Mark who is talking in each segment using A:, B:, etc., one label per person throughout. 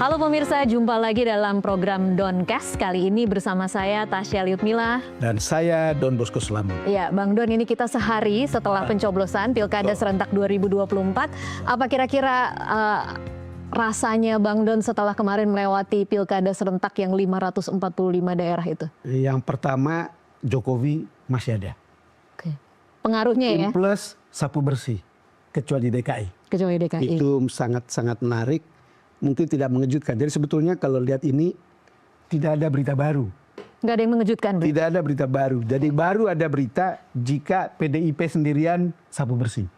A: Halo pemirsa, jumpa lagi dalam program Doncast. Kali ini bersama saya Tasya Liutmila.
B: Dan saya Don Bosco Slamet.
A: Ya, Bang Don, ini kita sehari setelah pencoblosan Pilkada serentak 2024. Apa kira-kira rasanya Bang Don setelah kemarin melewati Pilkada serentak yang 545 daerah itu?
B: Yang pertama, Jokowi masih ada.
A: Oke. Pengaruhnya ya?
B: Plus sapu bersih, kecuali DKI.
A: Kecuali DKI.
B: Itu sangat-sangat menarik. Mungkin tidak mengejutkan. Jadi sebetulnya kalau lihat ini tidak ada berita baru.
A: Nggak ada yang mengejutkan, Bro?
B: Tidak ada berita baru. Jadi baru ada berita jika PDIP sendirian sapu bersih.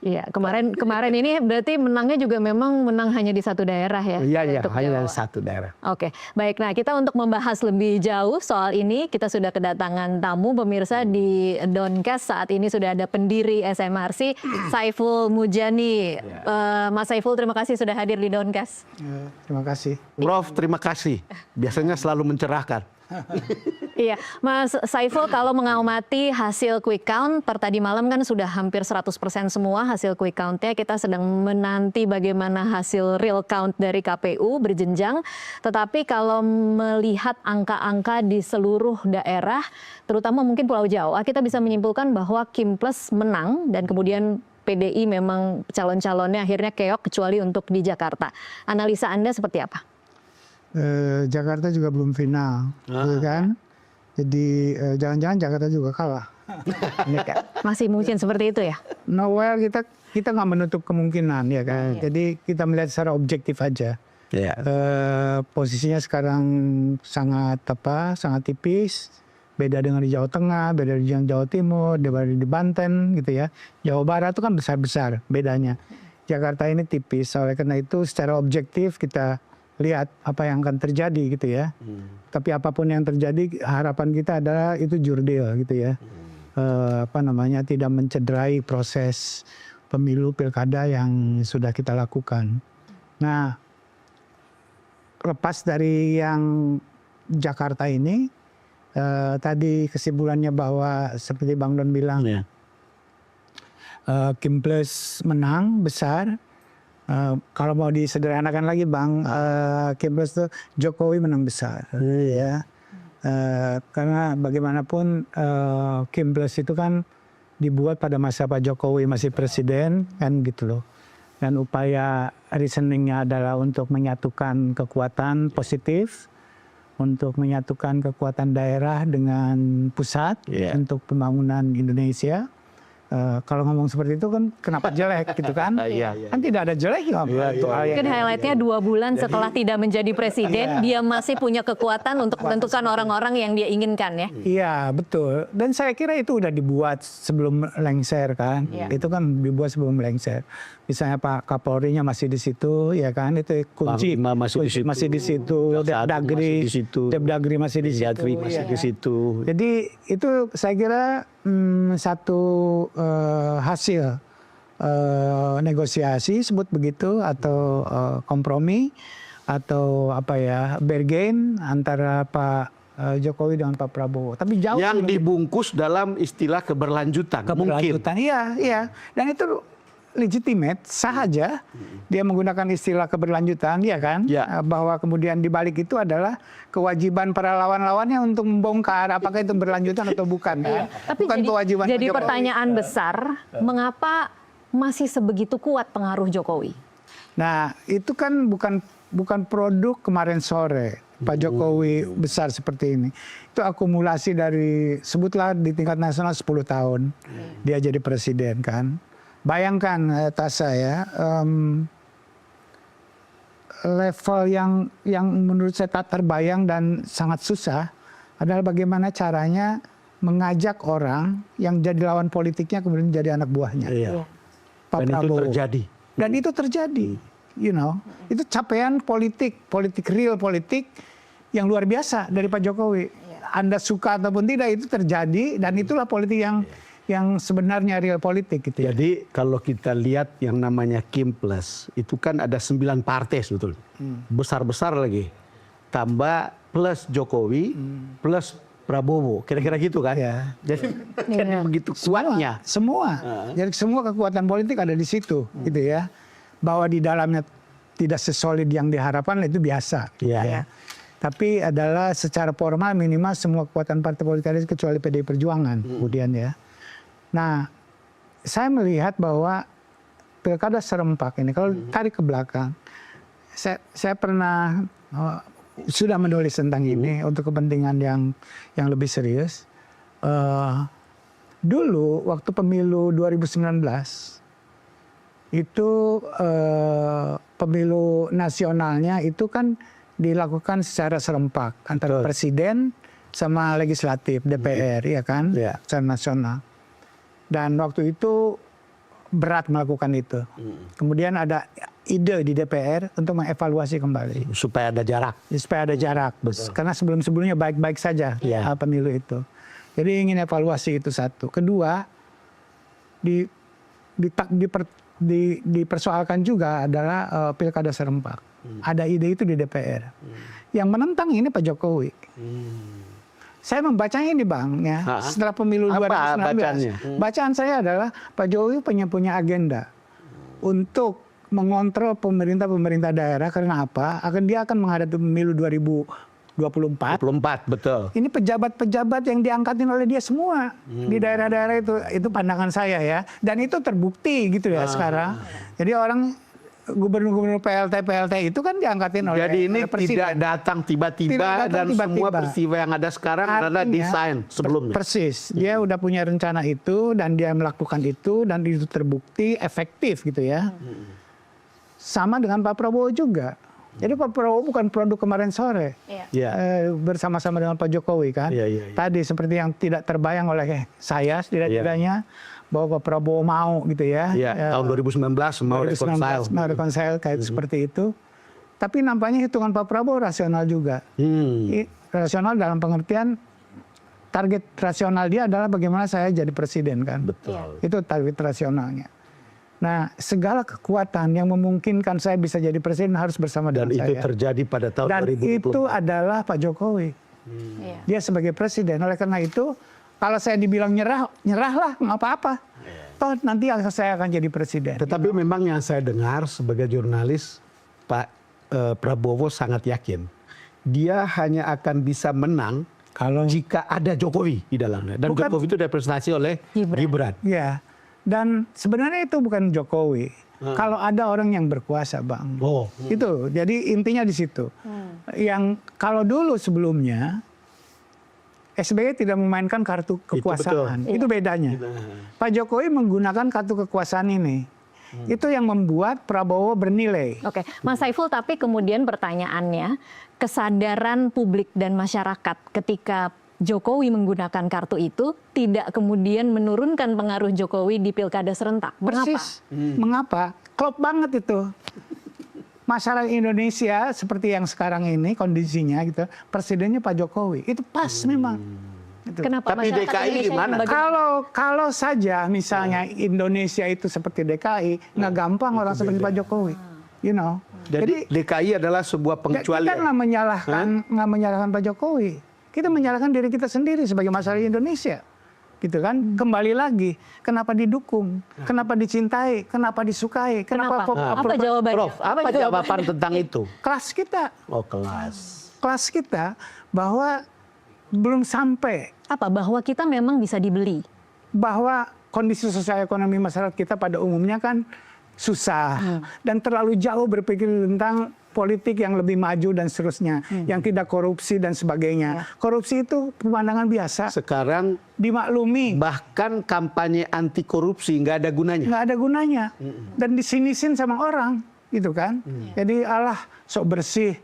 A: Iya, kemarin ini berarti menangnya juga memang menang hanya di satu daerah ya?
B: Iya,
A: untuk
B: hanya
A: Jawa.
B: satu daerah.
A: Oke, baik. Nah, kita untuk membahas lebih jauh soal ini, kita sudah kedatangan tamu pemirsa di Doncast. Saat ini sudah ada pendiri SMRC, Saiful Mujani. Mas Saiful, terima kasih sudah hadir di Doncast.
C: Terima kasih.
B: Prof, terima kasih. Biasanya selalu mencerahkan.
A: Iya, Mas Saiful, kalau mengamati hasil quick count per tadi malam kan sudah hampir 100% semua hasil quick count-nya. Kita sedang menanti bagaimana hasil real count dari KPU berjenjang. Tetapi kalau melihat angka-angka di seluruh daerah, terutama mungkin Pulau Jawa, kita bisa menyimpulkan bahwa Kim Plus menang dan kemudian PDI memang calon-calonnya akhirnya keok kecuali untuk di Jakarta. Analisa Anda seperti apa?
C: Jakarta juga belum final, kan? Jadi jangan-jangan Jakarta juga kalah.
A: Masih mungkin seperti itu ya?
C: No, well, kita nggak menutup kemungkinan ya kan. Jadi kita melihat secara objektif aja. Posisinya sekarang sangat tipis. Beda dengan di Jawa Tengah, beda dengan Jawa Timur, beda di Banten gitu ya. Jawa Barat itu kan besar-besar bedanya. Jakarta ini tipis. Oleh karena itu secara objektif kita lihat apa yang akan terjadi gitu ya. Tapi apapun yang terjadi, harapan kita adalah itu jurdil gitu ya. Tidak mencederai proses pemilu pilkada yang sudah kita lakukan. Nah, lepas dari yang Jakarta ini, tadi kesimpulannya bahwa seperti Bang Don bilang, Kim Plus menang besar. Kalau mau disederhanakan lagi Bang, Kim Plus itu Jokowi menang besar, ya. Karena bagaimanapun Kim Plus itu kan dibuat pada masa Pak Jokowi masih presiden, kan gitu loh. Dan upaya reasoningnya adalah untuk menyatukan kekuatan positif, untuk menyatukan kekuatan daerah dengan pusat untuk pembangunan Indonesia. Kalau ngomong seperti itu kan kenapa jelek gitu kan? Kan tidak ada jelek ya.
A: Mungkin highlightnya 2 bulan setelah tidak menjadi presiden, dia masih punya kekuatan untuk menentukan orang-orang yang dia inginkan ya?
C: Iya betul. Dan saya kira itu udah dibuat sebelum lengser kan? Itu kan dibuat sebelum lengser. Misalnya Pak Kapolri-nya masih di situ, ya kan? Itu kunci masih di situ. Depdagri masih di situ. Jadi itu saya kira satu hasil negosiasi sebut begitu atau kompromi atau bargain antara Pak Jokowi dengan Pak Prabowo. Tapi jauh
B: yang dibungkus dalam istilah keberlanjutan.
C: Keberlanjutan, iya. Dan itu legitimate, sah aja dia menggunakan istilah keberlanjutan, ya kan? Bahwa kemudian dibalik itu adalah kewajiban para lawan-lawannya untuk membongkar apakah itu berlanjutan atau bukan.
A: Tapi
C: bukan kewajiban
A: jadi pertanyaan besar, mengapa masih sebegitu kuat pengaruh Jokowi?
C: Nah, itu kan bukan produk kemarin sore Pak Jokowi besar seperti ini. Itu akumulasi dari, sebutlah di tingkat nasional 10 tahun dia jadi presiden kan. Bayangkan Tasya ya, level yang menurut saya tak terbayang dan sangat susah adalah bagaimana caranya mengajak orang yang jadi lawan politiknya kemudian jadi anak buahnya. Pak Prabowo. Dan itu terjadi, itu capaian politik real politik yang luar biasa dari Pak Jokowi. Anda suka ataupun tidak itu terjadi dan itulah politik yang sebenarnya real politik gitu ya.
B: Jadi kalau kita lihat yang namanya Kim Plus itu kan ada 9 partai sebetulnya. Besar-besar lagi. Tambah plus Jokowi plus Prabowo. Kira-kira gitu kan. Jadi kan begitu kuatnya.
C: Semua. Jadi semua kekuatan politik ada di situ gitu ya. Bahwa di dalamnya tidak sesolid yang diharapkan itu biasa.
B: Iya.
C: Ya. Tapi adalah secara formal minimal semua kekuatan partai politik ada kecuali PDI Perjuangan kemudian ya. Nah, saya melihat bahwa pilkada serempak ini kalau tarik ke belakang, saya pernah sudah menulis tentang ini untuk kepentingan yang lebih serius. Dulu waktu pemilu 2019 itu pemilu nasionalnya itu kan dilakukan secara serempak antara presiden sama legislatif DPR ya kan, secara nasional. Dan waktu itu berat melakukan itu. Kemudian ada ide di DPR untuk mengevaluasi kembali
B: Supaya ada jarak.
C: supaya ada jarak. Karena sebelum-sebelumnya baik-baik saja pemilu itu. Jadi ingin evaluasi itu satu. Kedua, dipersoalkan juga adalah pilkada serempak. Ada ide itu di DPR. Yang menentang ini Pak Jokowi. Saya membacanya ini Bang, ya, setelah pemilu 2019. Bacaan saya adalah Pak Jokowi punya agenda untuk mengontrol pemerintah daerah. Karena apa? Dia akan menghadapi pemilu 2024.
B: Betul.
C: Ini pejabat-pejabat yang diangkatin oleh dia semua di daerah-daerah itu pandangan saya ya. Dan itu terbukti gitu ya sekarang. Jadi orang gubernur-gubernur PLT itu kan diangkatin oleh
B: Jadi ini
C: presiden.
B: tidak datang tiba-tiba dan semua peristiwa yang ada sekarang adalah desain sebelumnya.
C: Persis. Dia udah punya rencana itu dan dia melakukan itu dan itu terbukti efektif gitu ya. Sama dengan Pak Prabowo juga. Jadi Pak Prabowo bukan produk kemarin sore. Bersama-sama dengan Pak Jokowi kan. Tadi seperti yang tidak terbayang oleh saya setidaknya bahwa Pak Prabowo mau gitu ya.
B: Tahun 2019 mau
C: reconcile kayak seperti itu. Tapi nampaknya hitungan Pak Prabowo rasional juga. Rasional dalam pengertian target rasional dia adalah bagaimana saya jadi presiden kan.
B: Betul.
C: Itu target rasionalnya. Nah, segala kekuatan yang memungkinkan saya bisa jadi presiden harus bersama dengan saya.
B: Dan itu terjadi pada tahun 2020.
C: Dan itu adalah Pak Jokowi. Dia sebagai presiden. Oleh karena itu, kalau saya dibilang nyerahlah, nggak apa-apa. Toh nanti saya akan jadi presiden.
B: Tetapi memang yang saya dengar sebagai jurnalis, Pak Prabowo sangat yakin. Dia hanya akan bisa menang kalau jika ada Jokowi di dalamnya. Dan Jokowi itu representasi oleh Gibran.
C: Ya. Dan sebenarnya itu bukan Jokowi. Kalau ada orang yang berkuasa, Bang. Itu. Jadi intinya di situ. Yang kalau dulu sebelumnya SBY tidak memainkan kartu kekuasaan. Itu bedanya. Pak Jokowi menggunakan kartu kekuasaan ini. Itu yang membuat Prabowo bernilai.
A: Oke, Mas Saiful, tapi kemudian pertanyaannya, kesadaran publik dan masyarakat ketika Jokowi menggunakan kartu itu tidak kemudian menurunkan pengaruh Jokowi di pilkada serentak.
C: Persis. Mengapa? Klop banget itu. Masyarakat Indonesia seperti yang sekarang ini kondisinya gitu, presidennya Pak Jokowi. Itu pas memang. Gitu.
A: Kenapa?
B: Tapi DKI gimana?
C: Kalau saja misalnya Indonesia itu seperti DKI, nggak gampang orang seperti Pak Jokowi. You know.
B: Jadi DKI adalah sebuah pengecualian.
C: Kita nggak menyalahkan Pak Jokowi. Kita menyalahkan diri kita sendiri sebagai masyarakat Indonesia. Gitu kan? Kembali lagi, kenapa didukung? Kenapa dicintai? Kenapa disukai?
A: Kenapa? Apa jawabannya?
B: Prof, apa jawaban tentang itu?
C: Kelas kita. Kelas kita bahwa belum sampai.
A: Apa? Bahwa kita memang bisa dibeli.
C: Bahwa kondisi sosial ekonomi masyarakat kita pada umumnya kan susah. Dan terlalu jauh berpikir tentang politik yang lebih maju dan seterusnya. Yang tidak korupsi dan sebagainya. Korupsi itu pemandangan biasa.
B: Sekarang
C: dimaklumi.
B: Bahkan kampanye anti korupsi nggak ada gunanya.
C: Nggak ada gunanya. Dan disinisin sama orang. Gitu kan. Jadi sok bersih.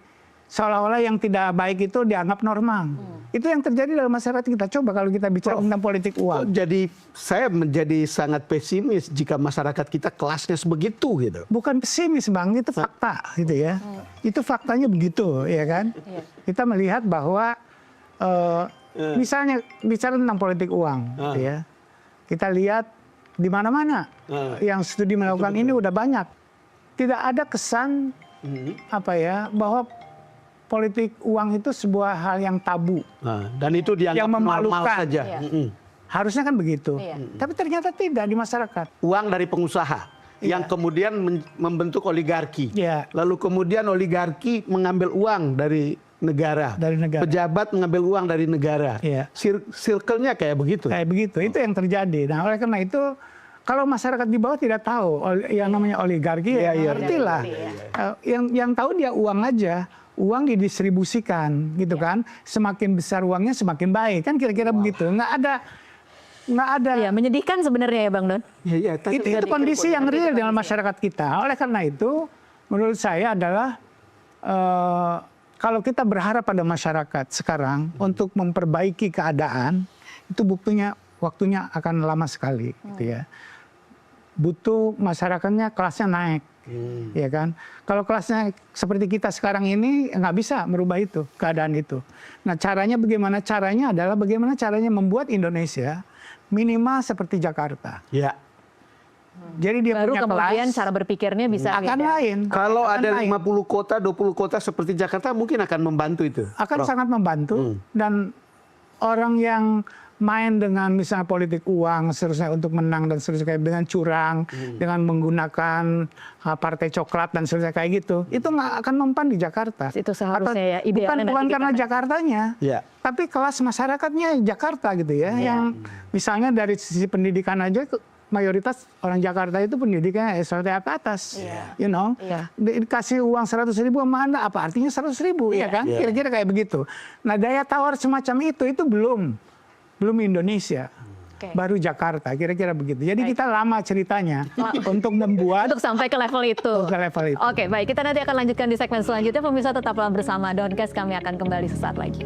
C: Seolah-olah yang tidak baik itu dianggap normal. Itu yang terjadi dalam masyarakat kita. Coba kalau kita bicara tentang politik uang.
B: Jadi saya menjadi sangat pesimis jika masyarakat kita kelasnya sebegitu gitu.
C: Bukan pesimis Bang, itu fakta gitu ya. Itu faktanya begitu ya kan. Kita melihat bahwa misalnya bicara tentang politik uang gitu ya. Kita lihat di mana-mana yang studi melakukan ini udah banyak. Tidak ada kesan bahwa politik uang itu sebuah hal yang tabu.
B: Dan itu dianggap
C: yang
B: normal saja.
C: Harusnya kan begitu. Tapi ternyata tidak di masyarakat.
B: Uang dari pengusaha. yang kemudian membentuk oligarki.
C: Iya.
B: Lalu kemudian oligarki mengambil uang dari negara. Pejabat mengambil uang dari negara.
C: Iya.
B: Circle-nya kayak begitu.
C: Kayak begitu, itu yang terjadi. Nah, oleh karena itu, kalau masyarakat di bawah tidak tahu yang namanya oligarki, ngerti lah. Yang tahu dia uang aja, uang didistribusikan, gitu kan. Semakin besar uangnya, semakin baik, kan kira-kira begitu. Nggak ada.
A: Ya, menyedihkan sebenarnya ya Bang Don.
C: Itu kondisi yang real dalam masyarakat kita. Oleh karena itu, menurut saya adalah kalau kita berharap pada masyarakat sekarang untuk memperbaiki keadaan, itu buktinya waktunya akan lama sekali, gitu ya. Butuh masyarakatnya kelasnya naik, ya kan? Kalau kelasnya seperti kita sekarang ini nggak bisa merubah itu keadaan itu. Nah, caranya bagaimana? Caranya adalah bagaimana caranya membuat Indonesia minimal seperti Jakarta.
B: Ya.
C: Jadi dia
A: Baru
C: punya
A: kemudian
C: kelas
A: cara berpikirnya bisa
C: akan
A: beda.
C: lain.
B: Kalau
C: Akan
B: ada
C: lain.
B: 50 kota, 20 kota seperti Jakarta mungkin akan membantu itu.
C: Akan
B: Prof.
C: sangat membantu dan orang yang main dengan misalnya politik uang seterusnya untuk menang dan seterusnya kayak dengan curang, dengan menggunakan partai coklat dan seterusnya kayak gitu, itu nggak akan mempan di Jakarta.
A: Itu seharusnya ya,
C: Bukan,
A: idealnya
C: bukan
A: nanti
C: karena
A: kita-
C: Jakartanya,
B: Ya.
C: tapi kelas masyarakatnya Jakarta gitu ya, yang misalnya dari sisi pendidikan aja mayoritas orang Jakarta itu pendidikannya SLTA ke atas, you know, dikasih uang 100.000 sama Anda, apa artinya 100.000, ya kan? Kira-kira kayak begitu. Nah, daya tawar semacam itu belum Indonesia, baru Jakarta, kira-kira begitu. Jadi kita lama ceritanya untuk membuat
A: Untuk sampai ke level itu.
C: ke level itu.
A: Oke, baik. Kita nanti akan lanjutkan di segmen selanjutnya. Pemirsa tetaplah bersama Doncast. Kami akan kembali sesaat lagi.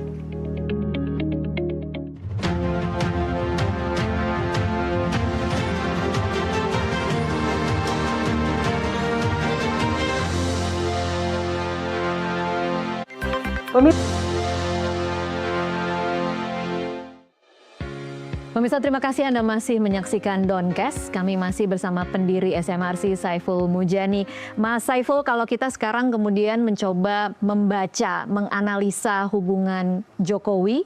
A: Pemirsa, terima kasih Anda masih menyaksikan Doncast. Kami masih bersama pendiri SMRC Saiful Mujani. Mas Saiful, kalau kita sekarang kemudian mencoba membaca, menganalisa hubungan Jokowi,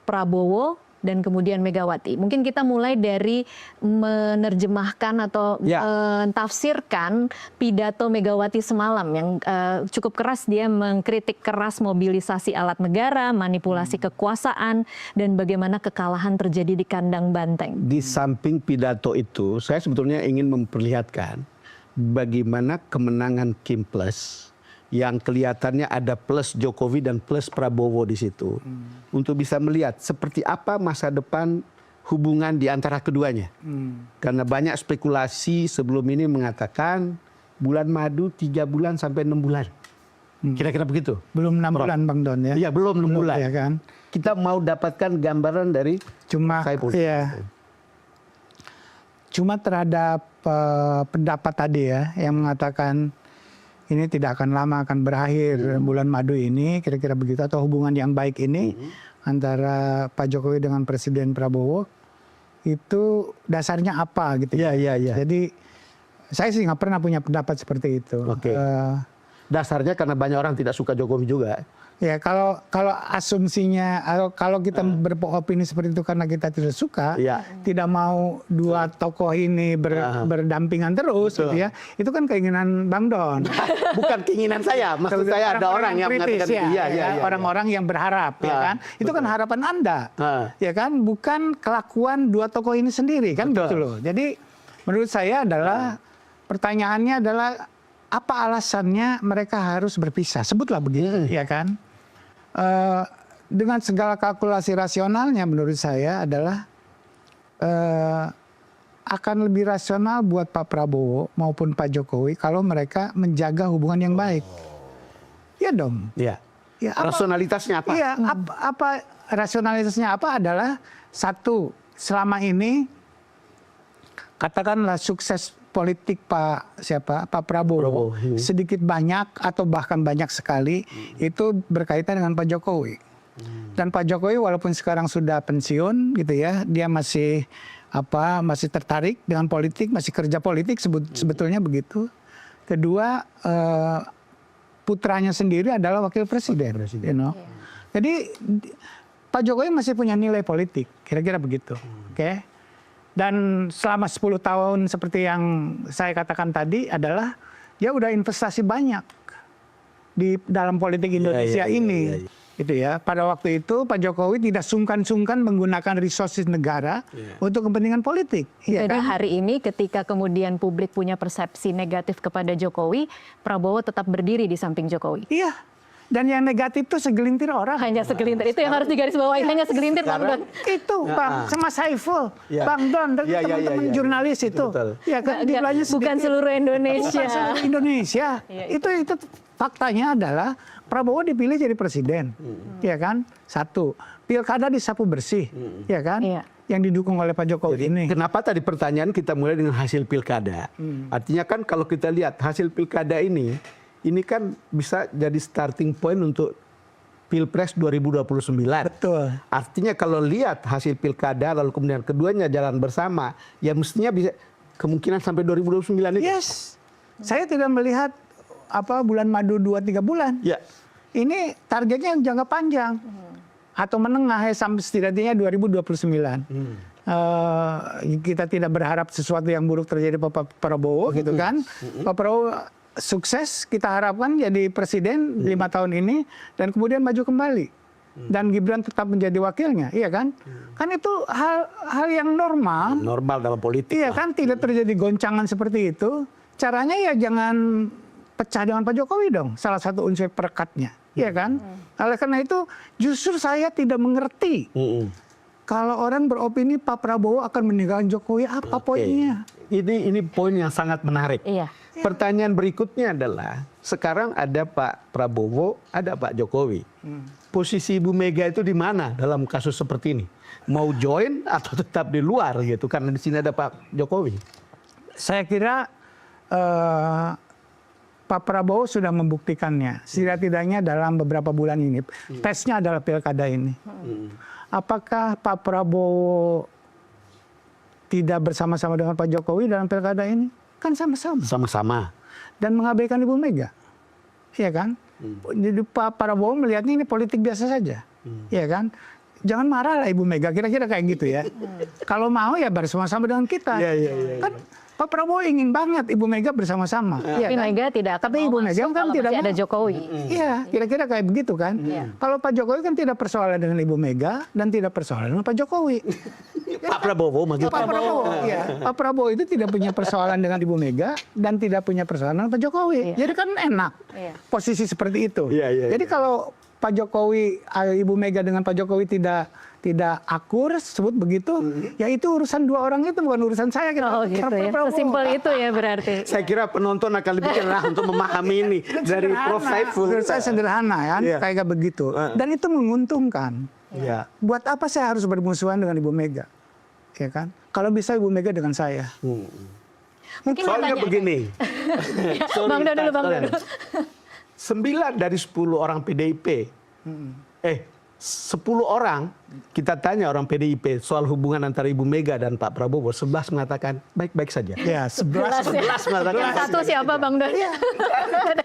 A: Prabowo, dan kemudian Megawati. Mungkin kita mulai dari menerjemahkan atau mentafsirkan pidato Megawati semalam yang cukup keras. Dia mengkritik keras mobilisasi alat negara, manipulasi kekuasaan, dan bagaimana kekalahan terjadi di kandang banteng.
B: Di samping pidato itu, saya sebetulnya ingin memperlihatkan bagaimana kemenangan Kim Plus yang kelihatannya ada plus Jokowi dan plus Prabowo di situ. Untuk bisa melihat seperti apa masa depan hubungan di antara keduanya. Karena banyak spekulasi sebelum ini mengatakan bulan madu 3 bulan sampai 6 bulan. Kira-kira begitu.
C: Belum 6 bulan Bang Don ya.
B: Iya, belum 6 bulan.
C: Ya kan?
B: Kita mau dapatkan gambaran dari Saiful.
C: Cuma terhadap pendapat tadi ya yang mengatakan ini tidak akan lama akan berakhir bulan madu ini, kira-kira begitu, atau hubungan yang baik ini antara Pak Jokowi dengan Presiden Prabowo itu dasarnya apa gitu.
B: Iya.
C: Jadi saya sih nggak pernah punya pendapat seperti itu.
B: Oke. Dasarnya karena banyak orang tidak suka Jokowi juga.
C: Ya kalau asumsinya kalau kita beropini seperti itu karena kita tidak suka, tidak mau dua tokoh ini berdampingan terus, gitu ya, itu kan keinginan Bang Don.
B: Bukan keinginan saya, maksud saya ada orang yang
C: kritis,
B: mengatakan
C: orang-orang yang berharap, ya kan, itu kan harapan Anda, ya kan, bukan kelakuan dua tokoh ini sendiri, kan gitu loh. Jadi menurut saya adalah pertanyaannya adalah apa alasannya mereka harus berpisah, sebutlah begitu, ya kan. Dengan segala kalkulasi rasionalnya menurut saya adalah akan lebih rasional buat Pak Prabowo maupun Pak Jokowi kalau mereka menjaga hubungan yang baik. Ya dong.
B: Iya.
C: Ya,
B: rasionalitasnya apa?
C: Iya, apa rasionalitasnya apa adalah satu, selama ini katakanlah sukses politik Pak Prabowo sedikit banyak atau bahkan banyak sekali itu berkaitan dengan Pak Jokowi. Dan Pak Jokowi walaupun sekarang sudah pensiun gitu ya, dia masih tertarik dengan politik, masih kerja politik sebetulnya begitu. Kedua, putranya sendiri adalah wakil presiden. You know? Jadi Pak Jokowi masih punya nilai politik, kira-kira begitu. Oke. Dan selama 10 tahun seperti yang saya katakan tadi adalah ya udah investasi banyak di dalam politik Indonesia ini. Gitu ya. Pada waktu itu Pak Jokowi tidak sungkan-sungkan menggunakan resources negara untuk kepentingan politik.
A: Jadi hari ini ketika kemudian publik punya persepsi negatif kepada Jokowi, Prabowo tetap berdiri di samping Jokowi.
C: Iya. Dan yang negatif itu segelintir orang.
A: Hanya segelintir, itu yang harus digarisbawahi. Hanya segelintir, Bang Don.
C: Itu Bang, sama Saiful, Bang Don, dan teman-teman jurnalis itu. Ya kan,
A: bukan seluruh Indonesia.
C: Bukan seluruh Indonesia. Itu faktanya adalah Prabowo dipilih jadi presiden, ya kan? Satu, pilkada disapu bersih, ya kan? Yang didukung oleh Pak Jokowi ini.
B: Kenapa tadi pertanyaan kita mulai dengan hasil pilkada? Artinya kan kalau kita lihat hasil pilkada ini kan bisa jadi starting point untuk Pilpres 2029.
C: Betul.
B: Artinya kalau lihat hasil pilkada lalu kemudian keduanya jalan bersama, ya mestinya bisa kemungkinan sampai 2029 itu.
C: Yes. Saya tidak melihat bulan madu 2-3 bulan.
B: Ya.
C: Ini targetnya yang jangka panjang. Atau menengah sampai setidaknya 2029. Kita tidak berharap sesuatu yang buruk terjadi Pak Prabowo gitu kan. Pak Prabowo sukses, kita harapkan jadi presiden 5 tahun ini dan kemudian maju kembali dan Gibran tetap menjadi wakilnya, iya kan? Kan itu hal yang normal.
B: Normal dalam politik.
C: Iya kan, tidak terjadi goncangan seperti itu. Caranya ya jangan pecah dengan Pak Jokowi dong, salah satu unsur perekatnya, iya kan? Oleh karena itu justru saya tidak mengerti kalau orang beropini Pak Prabowo akan meninggalkan Jokowi, apa poinnya?
B: Ini poin yang sangat menarik.
A: Iya.
B: Pertanyaan berikutnya adalah, sekarang ada Pak Prabowo, ada Pak Jokowi. Posisi Ibu Mega itu di mana dalam kasus seperti ini? Mau join atau tetap di luar gitu? Karena di sini ada Pak Jokowi.
C: Saya kira Pak Prabowo sudah membuktikannya. Setidak-tidaknya dalam beberapa bulan ini. Tesnya adalah pilkada ini. Apakah Pak Prabowo tidak bersama-sama dengan Pak Jokowi dalam pilkada ini? Kan sama-sama.
B: Sama-sama.
C: Dan mengabaikan Ibu Mega. Iya kan? Jadi Pak Prabowo melihatnya ini politik biasa saja. Iya kan? Jangan marah lah Ibu Mega, kira-kira kayak gitu ya. Kalau mau ya bersama-sama dengan kita. Kan Pak Prabowo ingin banget Ibu Mega bersama-sama.
A: Tapi Mega tidak akan.
C: Tapi Ibu Mega kan tidak mau.
A: Ada Jokowi.
C: Iya, kira-kira kayak begitu kan. Kalau Pak Jokowi kan tidak persoalan dengan Ibu Mega dan tidak persoalan dengan Pak Jokowi.
B: Pak Prabowo maksudnya.
C: Pak Prabowo, ya. Pak Prabowo itu tidak punya persoalan dengan Ibu Mega dan tidak punya persoalan dengan Pak Jokowi. Jadi kan enak posisi seperti itu. Jadi kalau Pak Jokowi, Ibu Mega dengan Pak Jokowi tidak akur, sebut begitu, ya itu urusan dua orang itu, bukan urusan saya.
A: Oh gitu ya, sesimpel itu ya berarti.
B: Saya kira penonton akan lebih cerah untuk memahami ini dari Prof. Saiful.
C: Menurut saya sederhana kan, kayak begitu. Dan itu menguntungkan. Buat apa saya harus bermusuhan dengan Ibu Mega? Ya kan? Kalau bisa Ibu Mega dengan saya.
A: Mungkin
B: soalnya begini.
A: Bang Don dulu, Bang Don.
B: 9 dari 10 orang PDIP, 10 orang kita tanya orang PDIP soal hubungan antara Ibu Mega dan Pak Prabowo, 11 mengatakan baik-baik saja.
C: Ya, 11
B: mengatakan.
A: Yang satu siapa Bang Don?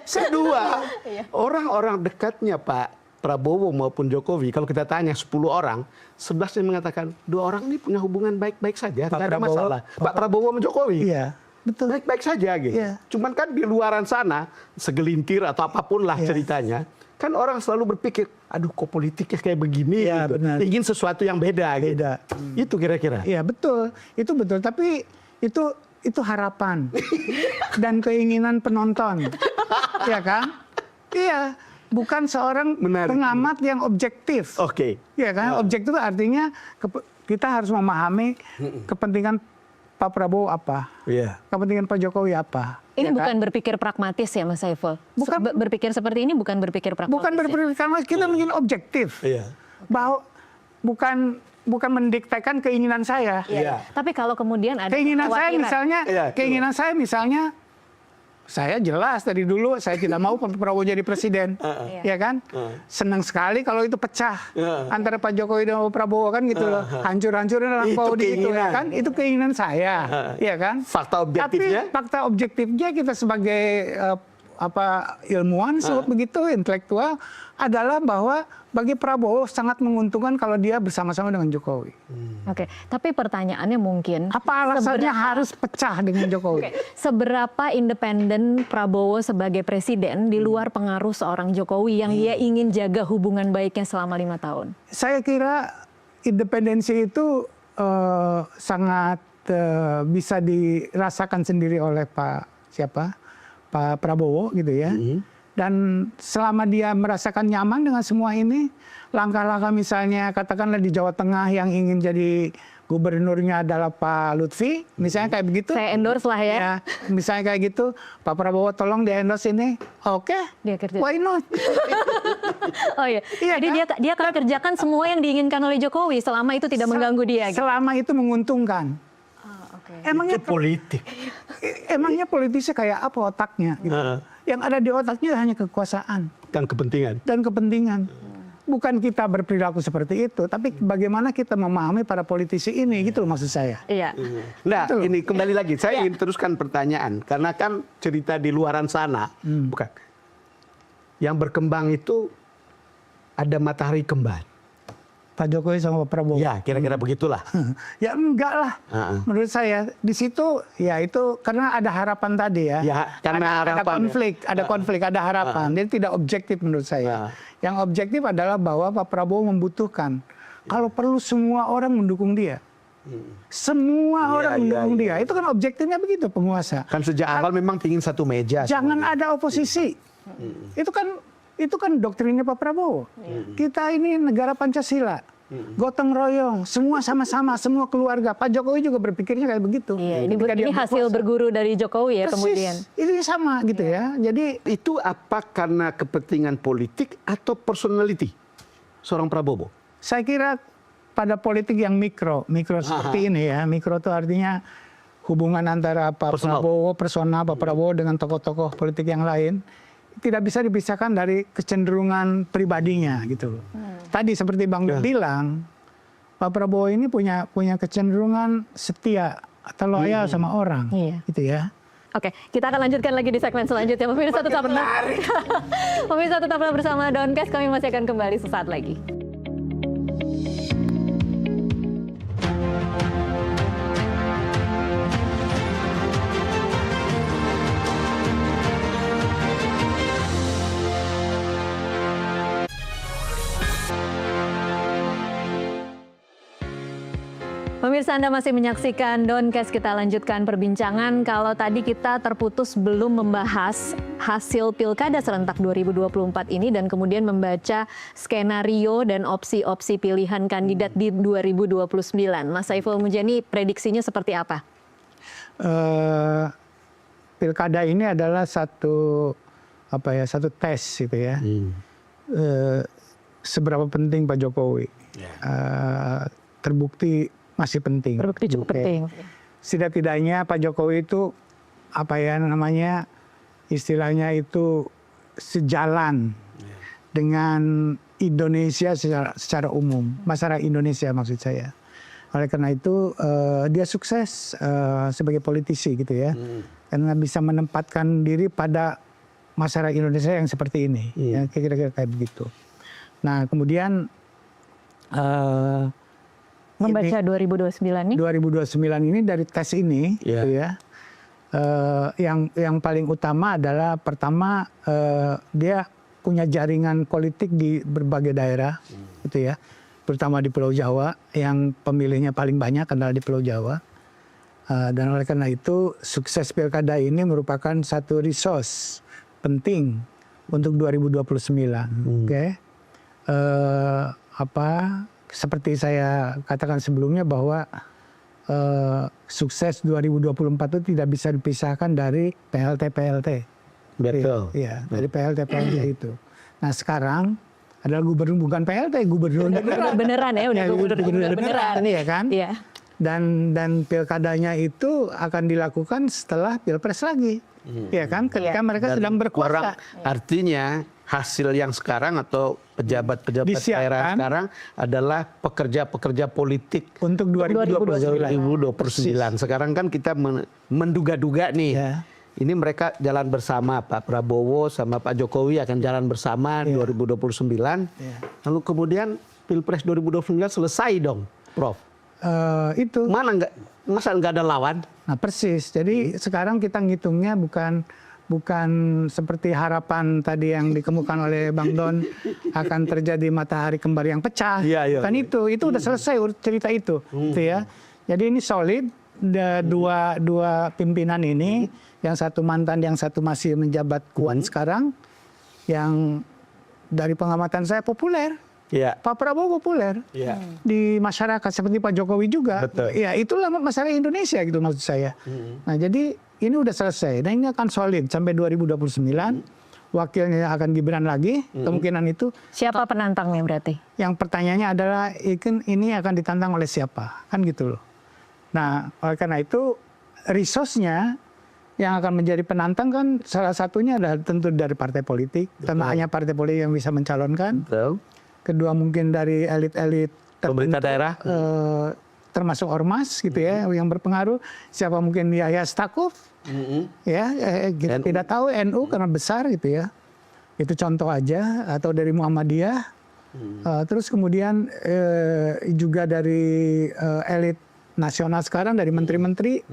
B: Kedua, orang-orang dekatnya Pak Prabowo maupun Jokowi, kalau kita tanya 10 orang, 11 yang mengatakan 2 orang ini punya hubungan baik-baik saja, tidak ada masalah. Pak Prabowo sama Jokowi.
C: Iya. Betul.
B: Baik-baik saja gitu. Cuman kan di luaran sana, segelintir atau apapun lah ceritanya, kan orang selalu berpikir, aduh kok politiknya kayak begini gitu.
C: Benar.
B: Ingin sesuatu yang beda. Gitu. Itu kira-kira.
C: Iya betul, itu betul. Tapi itu harapan dan keinginan penonton, ya kan? Iya, bukan seorang pengamat yang objektif. Iya kan? Objektif itu artinya kita harus memahami kepentingan Pak Prabowo apa, kepentingan Pak Jokowi apa.
A: Ini bukan berpikir pragmatis ya Mas Saiful? Bukan berpikir seperti ini, bukan berpikir pragmatis.
C: Bukan berpikir pragmatis, kita menjadi objektif. Bahwa bukan mendiktekan keinginan saya.
A: Tapi kalau kemudian ada
C: keinginan saya misalnya, saya jelas dari dulu saya tidak mau Pak Prabowo jadi presiden, ya kan? Senang sekali kalau itu pecah antara Pak Jokowi dan Pak Prabowo kan gitu loh, hancur-hancurin orang Paudi itu ya kan? Itu keinginan saya, ya kan?
B: Fakta objektifnya?
C: Tapi fakta objektifnya kita sebagai ilmuwan begitu, intelektual, adalah bahwa bagi Prabowo sangat menguntungkan kalau dia bersama-sama dengan Jokowi.
A: Oke, tapi pertanyaannya mungkin
C: Apa alasannya harus pecah dengan Jokowi?
A: seberapa independen Prabowo sebagai presiden di luar pengaruh seorang Jokowi yang dia ingin jaga hubungan baiknya selama 5 tahun?
C: Saya kira independensi itu sangat bisa dirasakan sendiri oleh Pak Prabowo gitu ya. Dan selama dia merasakan nyaman dengan semua ini, langkah-langkah misalnya katakanlah di Jawa Tengah yang ingin jadi gubernurnya adalah Pak Lutfi, misalnya kayak begitu.
A: Saya endorse lah ya.
C: Ya, misalnya kayak gitu, Pak Prabowo tolong di endorse ini. Oke,
A: Dia kerja.
C: why not?
A: Oh iya.
C: Iya,
A: Jadi dia akan kerjakan semua yang diinginkan oleh Jokowi selama itu tidak mengganggu dia. Gitu.
C: Selama itu menguntungkan.
A: Oke.
C: Emangnya
B: Itu politik.
C: Emangnya politisi kayak apa otaknya? Gitu. Yang ada di otaknya hanya kekuasaan
B: Dan kepentingan.
C: dan kepentingan. Bukan kita berperilaku seperti itu, tapi bagaimana kita memahami para politisi ini, gitu loh maksud saya.
A: Iya.
B: Nah,
C: Betul.
B: ini kembali lagi. Saya ingin teruskan pertanyaan. Karena kan cerita di luaran sana, bukan. Yang berkembang itu ada matahari kembar.
C: Pak Jokowi sama Pak Prabowo.
B: Ya, kira-kira begitulah.
C: Ya enggak lah. Menurut saya di situ ya itu karena ada harapan tadi ya.
B: Ya, karena
C: ada
B: harapan.
C: konflik, ada harapan. Jadi tidak objektif menurut saya. Yang objektif adalah bahwa Pak Prabowo membutuhkan kalau perlu semua orang mendukung dia. Semua orang mendukung dia. Itu kan objektifnya begitu penguasa.
B: Kan sejak awal memang ingin satu meja.
C: Jangan ada oposisi. Itu kan doktrinnya Pak Prabowo. Kita ini negara Pancasila. Gotong royong, semua sama-sama, semua keluarga. Pak Jokowi juga berpikirnya kayak begitu.
A: Iya,
C: Ketika dia
A: ini hasil
C: berkuasa.
A: berguru dari Jokowi ya
C: Persis,
A: kemudian.
C: ini sama gitu ya. Jadi
B: Itu apa karena kepentingan politik atau personality seorang Prabowo?
C: saya kira pada politik yang mikro seperti ini ya. Mikro itu artinya hubungan antara Pak
B: Personal.
C: Prabowo, personal Pak Prabowo dengan tokoh-tokoh politik yang lain tidak bisa dipisahkan dari kecenderungan pribadinya gitu loh. Tadi seperti Bang bilang, Pak Prabowo ini punya kecenderungan setia atau loyal sama orang,
A: Iya.
C: gitu ya.
A: Oke, kita akan lanjutkan lagi di segmen selanjutnya. Pemirsa tetaplah Pemirsa tetaplah bersama Downcast, kami masih akan kembali sesaat lagi. Pemirsa, Anda masih menyaksikan Downcast. Kita lanjutkan perbincangan. Kalau tadi kita terputus belum membahas hasil Pilkada serentak 2024 ini dan kemudian membaca skenario dan opsi-opsi pilihan kandidat di 2029. Mas Saiful Mujani, prediksinya seperti apa?
C: Pilkada ini adalah satu tes gitu ya. Seberapa penting Pak Jokowi. Terbukti masih penting.
A: Terbukti cukup penting.
C: Setidak-tidaknya Pak Jokowi itu istilahnya itu sejalan dengan Indonesia secara umum, masyarakat Indonesia maksud saya. Oleh karena itu dia sukses sebagai politisi gitu ya, karena bisa menempatkan diri pada masyarakat Indonesia yang seperti ini, ya, kira-kira kayak begitu. Nah kemudian
A: Membaca 2029 ini?
C: 2029 ini dari tes ini, gitu ya. Yang paling utama adalah pertama dia punya jaringan politik di berbagai daerah, gitu ya. Terutama di Pulau Jawa, yang pemilihnya paling banyak adalah di Pulau Jawa. Dan oleh karena itu sukses pilkada ini merupakan satu resource penting untuk 2029. Oke. Seperti saya katakan sebelumnya bahwa sukses 2024 itu tidak bisa dipisahkan dari PLT.
B: Betul.
C: Iya, dari PLT itu. Nah sekarang adalah gubernur, bukan PLT, gubernur
A: Beneran ya, udah gubernur beneran.
C: ya kan?
A: Iya.
C: Dan pilkadanya itu akan dilakukan setelah Pilpres lagi. Ya kan? Ketika mereka sedang berkuasa.
B: Artinya hasil yang sekarang atau pejabat-pejabat daerah sekarang adalah pekerja-pekerja politik
C: Untuk 2029.
B: 2029. Sekarang kan kita menduga-duga nih.
C: Ya.
B: Ini mereka jalan bersama, Pak Prabowo sama Pak Jokowi akan jalan bersama 2029. Lalu kemudian Pilpres 2029 selesai dong, Prof.
C: Itu.
B: Masa nggak ada lawan?
C: Nah persis. Jadi sekarang kita ngitungnya bukan seperti harapan tadi yang dikemukakan oleh Bang Don akan terjadi matahari kembar yang pecah. Kan itu udah selesai cerita itu. Gitu ya. Jadi ini solid. Dua pimpinan ini, yang satu mantan, yang satu masih menjabat kuat sekarang, yang dari pengamatan saya populer. Pak Prabowo populer di masyarakat seperti Pak Jokowi juga. Ya itulah masalah Indonesia gitu maksud saya. Nah jadi ini udah selesai. Dan ini akan solid sampai 2029. Wakilnya akan Gibran lagi kemungkinan itu.
A: Siapa penantangnya berarti?
C: Yang pertanyaannya adalah ini akan ditantang oleh siapa, kan gitu loh. Nah, oleh karena itu resource-nya yang akan menjadi penantang kan salah satunya adalah tentu dari partai politik. Karena hanya partai politik yang bisa mencalonkan. Kedua mungkin dari elit-elit
B: pemerintah daerah,
C: termasuk ormas gitu ya, yang berpengaruh. Siapa mungkin Yahya Stakuf, kita tidak tahu NU karena besar gitu ya. Itu contoh aja, atau dari Muhammadiyah. Terus kemudian juga dari elit nasional sekarang, dari menteri-menteri,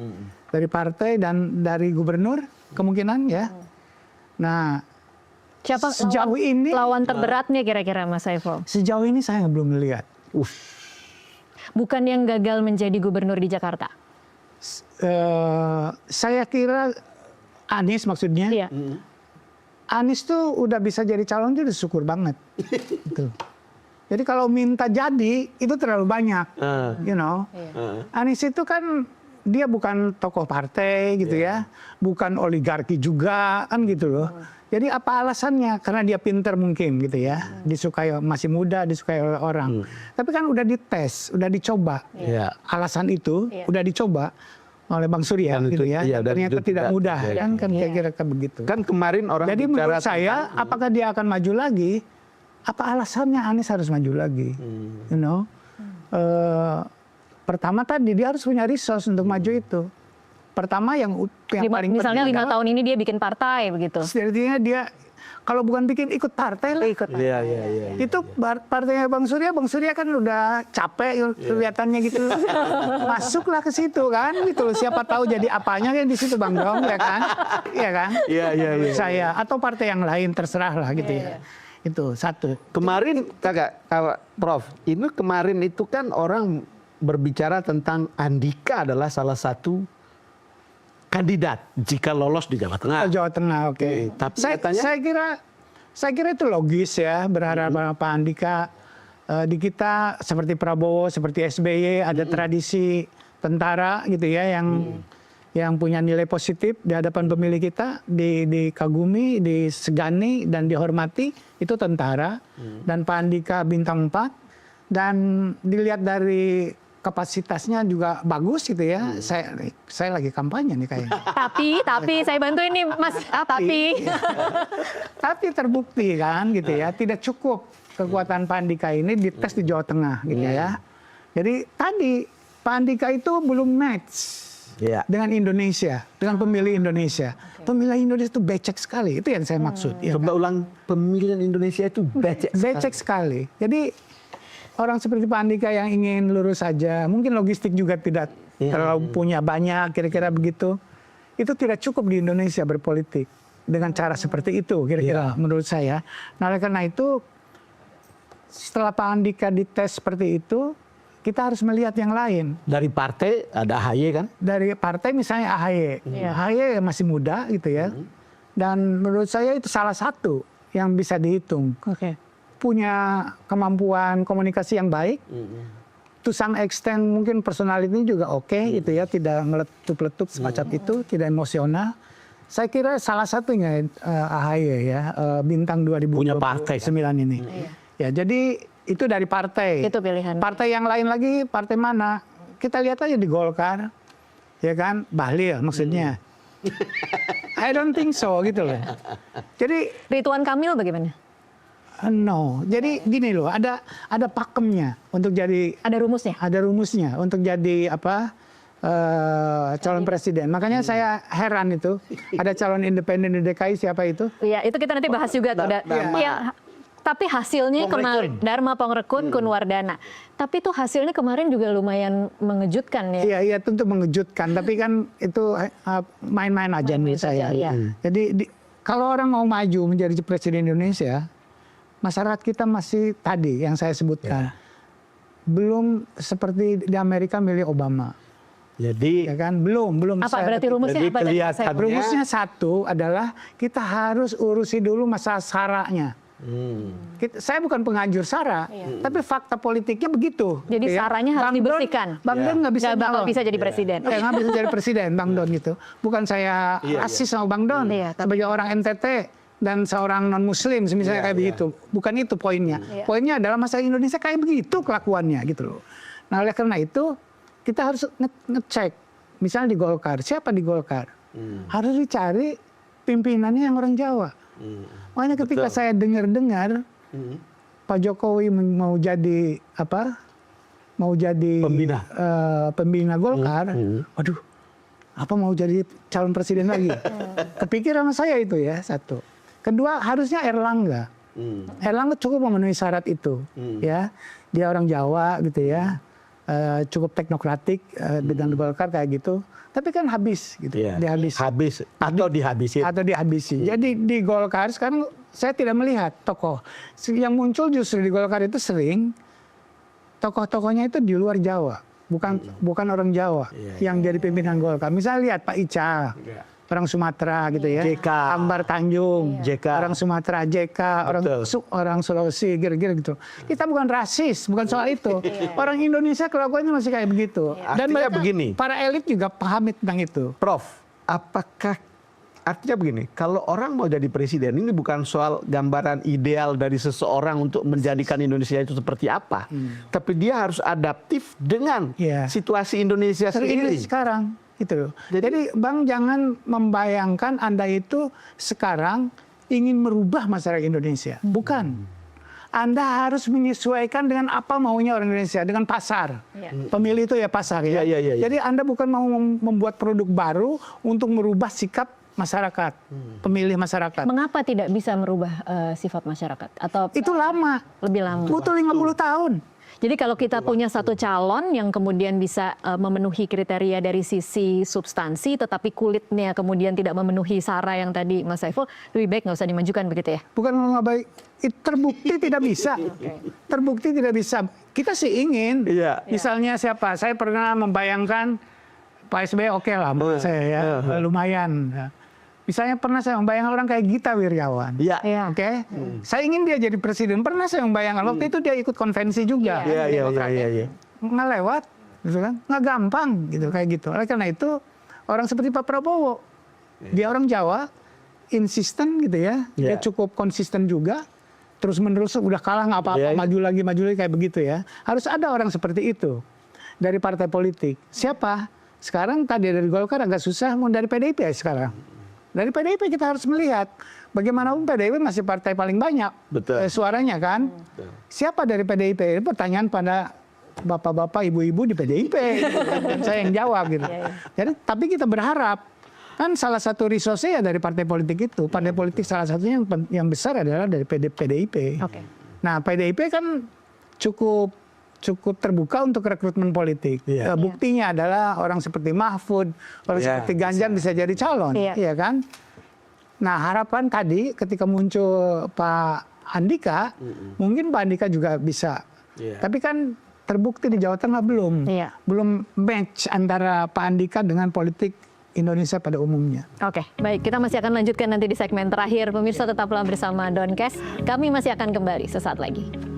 C: dari partai dan dari gubernur kemungkinan ya. Nah,
A: siapa
C: sejauh ini
A: lawan terberatnya kira-kira Mas Saiful?
C: Sejauh ini saya belum melihat.
A: Bukan yang gagal menjadi gubernur di Jakarta?
C: Saya kira Anies maksudnya.
A: Iya.
C: Anies tuh udah bisa jadi calon, dia udah syukur banget. Gitu. Jadi kalau minta jadi itu terlalu banyak, you know. Anies itu kan dia bukan tokoh partai gitu ya, bukan oligarki juga kan gitu loh. Jadi apa alasannya? Karena dia pinter mungkin gitu ya, disukai, masih muda, disukai oleh orang. Tapi kan udah dites, udah dicoba. Alasan itu udah dicoba oleh Bang Surya gitu ya. Ternyata tidak mudah kan kira-kira begitu.
B: Kan kemarin orang
C: jadi menurut saya apakah dia akan maju lagi? Apa alasannya Anies harus maju lagi? You know, pertama tadi dia harus punya resource untuk maju itu. Pertama yang paling
A: misalnya
C: penting
A: 5 tahun ini dia bikin partai begitu.
C: Artinya dia kalau bukan bikin ikut partai lah. Itu partainya Bang Surya kan udah capek kelihatannya gitu. Masuklah ke situ kan gitu. Siapa tahu jadi apanya kan di situ Bang Dong ya kan? Iya kan? Saya atau partai yang lain terserah lah gitu ya. Itu satu.
B: Kemarin Prof, ini kemarin itu kan orang berbicara tentang Andika adalah salah satu kandidat jika lolos di Jawa Tengah.
C: Jawa Tengah, oke.
B: Tapi
C: saya kira itu logis ya, berharap Pak Andika. Di kita seperti Prabowo, seperti SBY ada tradisi tentara gitu ya yang punya nilai positif di hadapan pemilih kita, dikagumi, disegani dan dihormati, itu tentara. Dan Pak Andika bintang 4 dan dilihat dari kapasitasnya juga bagus gitu ya. Saya lagi kampanye nih kayaknya.
A: Tapi saya bantu ini Mas.
C: Tapi terbukti kan gitu ya, tidak cukup kekuatan Pak Andika ini dites di Jawa Tengah gitu ya. Jadi tadi Pak Andika itu belum match dengan Indonesia, dengan pemilih Indonesia. Pemilih Indonesia itu becek sekali, itu yang saya maksud.
B: Coba ulang, pemilihan Indonesia itu becek
C: sekali. Jadi orang seperti Pak Andika yang ingin lurus saja, mungkin logistik juga tidak terlalu punya banyak, kira-kira begitu. Itu tidak cukup di Indonesia berpolitik dengan cara seperti itu, kira-kira menurut saya. Nah, oleh karena itu, setelah Pak Andika dites seperti itu, kita harus melihat yang lain.
B: Dari partai ada AHY kan?
C: Dari partai misalnya AHY. AHY masih muda gitu ya. Dan menurut saya itu salah satu yang bisa dihitung. Punya kemampuan komunikasi yang baik. To some extent mungkin personality juga oke gitu ya. Tidak meletup-letup semacam itu. Tidak emosional. Saya kira salah satunya AHY ya. Bintang 2029
B: punya partai
C: ini. Ya jadi itu dari partai.
A: Itu pilihan.
C: Partai yang lain lagi, partai mana? Kita lihat aja di Golkar. Ya kan? Bahlil maksudnya. I don't think so gitu loh. Jadi
A: Ridwan Kamil bagaimana?
C: No. Jadi gini loh, ada pakemnya untuk jadi,
A: ada rumusnya.
C: Ada rumusnya untuk jadi calon presiden. Makanya saya heran itu ada calon independen di DKI, siapa itu?
A: Iya, itu kita nanti bahas juga tuh. Iya. Tapi hasilnya kemarin Dharma Pongrekun Kunwardana. Tapi itu hasilnya kemarin juga lumayan mengejutkan ya.
C: Iya tentu mengejutkan. Tapi kan itu main-main aja menurut saya.
A: Iya.
C: Jadi kalau orang mau maju menjadi presiden Indonesia, masyarakat kita masih tadi yang saya sebutkan, belum seperti di Amerika milih Obama.
B: Jadi
C: Ya kan belum.
A: Apa berarti rumusnya
B: Jadi
A: apa?
B: kelihatan-
C: Rumusnya satu adalah kita harus urusi dulu masalah saranya. Saya bukan penganjur sara, tapi fakta politiknya begitu.
A: Jadi saranya harus dibersihkan.
C: Bang Don nggak bisa
A: Nggak bakal
C: nyalon.
A: bisa jadi presiden.
C: Nggak bisa jadi presiden, Bang Don gitu. Bukan saya rasis sama Bang Don.
A: Iya, tapi-
C: Sebagai orang NTT dan seorang non Muslim, misalnya kayak begitu. Bukan itu poinnya. Poinnya adalah masalah Indonesia kayak begitu kelakuannya gitu loh. Nah oleh karena itu kita harus ngecek. Misalnya di Golkar, siapa di Golkar? Harus dicari pimpinannya yang orang Jawa. Makanya ketika saya dengar Pak Jokowi mau jadi apa? Mau jadi pembina Golkar. Waduh, apa mau jadi calon presiden lagi? Kepikiran sama saya itu ya satu. Kedua harusnya Erlangga. Erlangga cukup memenuhi syarat itu, ya. Dia orang Jawa gitu ya. Cukup teknokratik dengan Golkar kayak gitu. Tapi kan habis gitu.
B: habis atau dihabisin.
C: Atau dihabisi. Jadi di Golkar sekarang saya tidak melihat tokoh. Yang muncul justru di Golkar itu sering tokoh-tokohnya itu di luar Jawa. Bukan orang Jawa yang jadi pimpinan Golkar. Misalnya lihat Pak Ica, orang Sumatera gitu ya.
B: JK.
C: Ambar Tanjung,
B: JK.
C: orang Sumatera, JK, orang Sulawesi, kira-kira gitu. Kita bukan rasis, bukan soal itu. Orang Indonesia kelakuannya masih kayak begitu. Dan
B: Artinya
C: mereka,
B: begini.
C: para elit juga paham tentang itu.
B: Prof, apakah artinya begini, kalau orang mau jadi presiden ini bukan soal gambaran ideal dari seseorang untuk menjadikan Indonesia itu seperti apa, tapi dia harus adaptif dengan situasi Indonesia sendiri.
C: Sekarang gitu loh. Jadi Bang jangan membayangkan Anda itu sekarang ingin merubah masyarakat Indonesia. Bukan. Anda harus menyesuaikan dengan apa maunya orang Indonesia, dengan pasar. Pemilih itu ya pasar ya. Jadi Anda bukan mau membuat produk baru untuk merubah sikap masyarakat, pemilih masyarakat.
A: Mengapa tidak bisa merubah sifat masyarakat? Atau
C: Itu lama.
A: lebih lama?
C: Butuh 50 tahun.
A: Jadi kalau kita punya satu calon yang kemudian bisa memenuhi kriteria dari sisi substansi, tetapi kulitnya kemudian tidak memenuhi sara yang tadi Mas Saiful, lebih baik nggak usah dimajukan begitu ya?
C: Bukan nggak baik, terbukti tidak bisa. Terbukti tidak bisa. Kita sih ingin, misalnya siapa? Saya pernah membayangkan Pak SBY oke lah menurut saya ya, lumayan. Misalnya pernah saya membayangkan orang kayak Gita Wirjawan. Oke. Saya ingin dia jadi presiden. Pernah saya membayangkan waktu itu dia ikut konvensi juga. Nggak lewat, gitu kan? Nggak gampang, gitu kayak gitu. Oleh karena itu orang seperti Pak Prabowo, dia orang Jawa, insisten gitu ya. Dia cukup konsisten juga. Terus menerus udah kalah nggak apa-apa, maju lagi kayak begitu ya. Harus ada orang seperti itu dari partai politik. Siapa? Sekarang tadi dari Golkar agak susah, mau dari PDIP ya sekarang. Dari PDIP kita harus melihat bagaimanapun PDIP masih partai paling banyak suaranya kan. Siapa dari PDIP? Pertanyaan pada bapak-bapak, ibu-ibu di PDIP. Dan saya yang jawab gitu. Jadi tapi kita berharap kan salah satu resource-nya ya dari partai politik itu. Partai politik salah satunya yang besar adalah dari PDIP. Nah PDIP kan cukup terbuka untuk rekrutmen politik. Buktinya adalah orang seperti Mahfud, orang seperti Ganjar bisa jadi calon, iya kan? Nah harapan tadi ketika muncul Pak Andika, mungkin Pak Andika juga bisa. Tapi kan terbukti di Jawa Tengah belum match antara Pak Andika dengan politik Indonesia pada umumnya.
A: Oke, baik. Kita masih akan lanjutkan nanti di segmen terakhir. Pemirsa tetaplah bersama Doncast. Kami masih akan kembali sesaat lagi.